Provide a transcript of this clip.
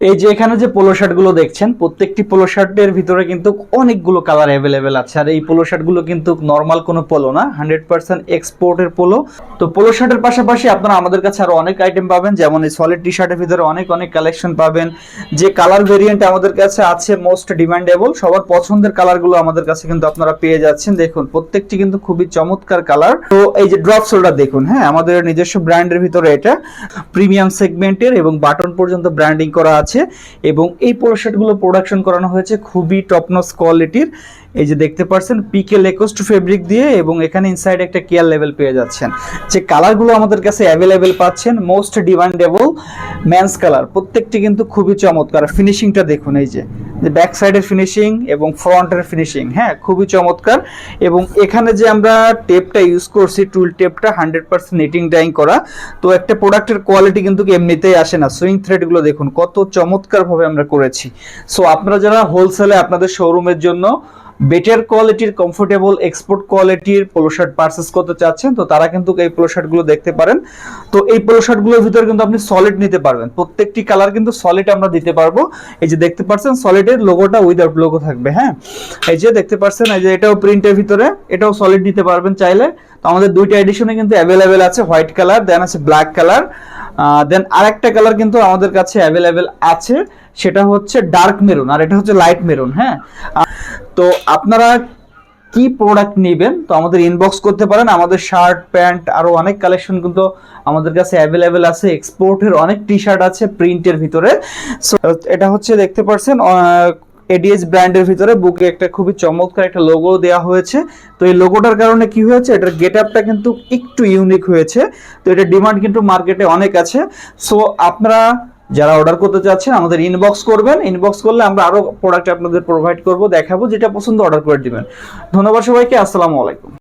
এই যে এখানে যে পোলো শার্ট গুলো দেখছেন, প্রত্যেকটি পোলো শার্টের ভিতরে কিন্তু অনেকগুলো কালার অ্যাভেলেবেল আছে। আর এই পোলো শার্ট গুলো কিন্তু নর্মাল কোনো পোলো না, 100% এক্সপোর্টের পোলো। তো পোলো শার্টের পাশাপাশি আপনারা আমাদের কাছে আরো অনেক আইটেম পাবেন, যেমন এই সলিড টি শার্টের ভিতরে অনেক অনেক কালেকশন পাবেন। যে কালার ভেরিয়েন্ট আমাদের কাছে আছে মোস্ট ডিমান্ডেবল, সবার পছন্দের কালার গুলো আমাদের কাছে কিন্তু আপনারা পেয়ে যাচ্ছেন। দেখুন প্রত্যেকটি কিন্তু খুবই চমৎকার কালার। তো এই যে ড্রপ শোল্ডার দেখুন, হ্যাঁ আমাদের নিজস্ব ব্র্যান্ডের ভিতরে এটা প্রিমিয়াম সেগমেন্টের এবং বাটন পর্যন্ত ব্র্যান্ডিং করা আছে। এবং এই পোলো শার্টগুলো প্রোডাকশন করানো হয়েছে খুবই টপনচ কোয়ালিটির। এই যে দেখতে পাচ্ছেন পিকে লেকোস্ট ফেব্রিক দিয়ে, এবং এখানে ইনসাইড একটা কেয়ার লেভেল পেয়ে যাচ্ছেন। যে কালারগুলো আমাদের কাছে অ্যাভেলেবেল পাচ্ছেন মোস্ট ডিমান্ডেবল মেন্স কালার, প্রত্যেকটি কিন্তু খুবই চমৎকার। ফিনিশিংটা দেখুন, এই যে ব্যাক সাইডের ফিনিশিং এবং ফ্রন্টের ফিনিশিং, হ্যাঁ খুবই চমৎকার। এবং এখানে যে আমরা টেপটা ইউজ করছি, টুল টেপটা 100% নিটিং ডাইং করা। তো একটা প্রোডাক্টের কোয়ালিটি কিন্তু এমনিতেই আসে না। সুইং থ্রেডগুলো দেখুন কত চমৎকার ভাবে আমরা করেছি। সো আপনারা যারা হোলসেলে আপনাদের শোরুমের জন্য বেটার কোয়ালিটির কমফোর্টেবল এক্সপোর্ট কোয়ালিটির পোলো শার্ট পারচেস করতে চাচ্ছেন, তো তারা কিন্তু এই পোলো শার্টগুলো দেখতে পারেন। তো এই পোলো শার্টগুলোর ভিতরে কিন্তু আপনি সলিড নিতে পারবেন, প্রত্যেকটি কালার কিন্তু সলিড আমরা দিতে পারবো। এই যে দেখতে পাচ্ছেন সলিডের লোগোটা উইদাউট লোগো থাকবে, হ্যাঁ এই যে দেখতে পাচ্ছেন, এই যে এটাও প্রিন্টের ভিতরে, এটাও সলিড নিতে পারবেন চাইলে। তো আমাদের দুইটা এডিশনে কিন্তু অ্যাভেলেবেল আছে, হোয়াইট কালার দেন আছে ব্ল্যাক কালার, দেন আরেকটা কালার কিন্তু আমাদের কাছে অ্যাভেলেবেল আছে, সেটা হচ্ছে ডার্ক মেরুন, আর এটা হচ্ছে লাইট মেরুন। হ্যাঁ তো আপনারা কি প্রোডাক্ট নেবেন তো আমাদের ইনবক্স করতে পারেন। আমাদের শার্ট প্যান্ট আরো অনেক কালেকশন কিন্তু আমাদের কাছে অ্যাভেলেবেল আছে। এক্সপোর্টের অনেক টি শার্ট আছে প্রিন্টের ভিতরে। সো এটা হচ্ছে দেখতে পাচ্ছেন এডিএস ব্র্যান্ডের ভিতরে বুকে একটা খুবই চমৎকার একটা লোগো দেওয়া হয়েছে। তো এই লোগোটার কারণে কি হয়েছে, এটার গেট আপটা কিন্তু একটু ইউনিক হয়েছে। তো এটা ডিমান্ড কিন্তু মার্কেটে অনেক আছে। সো আপনারা যারা অর্ডার করতে চাচ্ছেন আমাদের ইনবক্স করবেন, ইনবক্স করলে আমরা আরো প্রোডাক্ট আপনাদের প্রোভাইড করব, দেখাবো, যেটা পছন্দ অর্ডার করে দিবেন। ধন্যবাদ সবাইকে, আসসালামু আলাইকুম।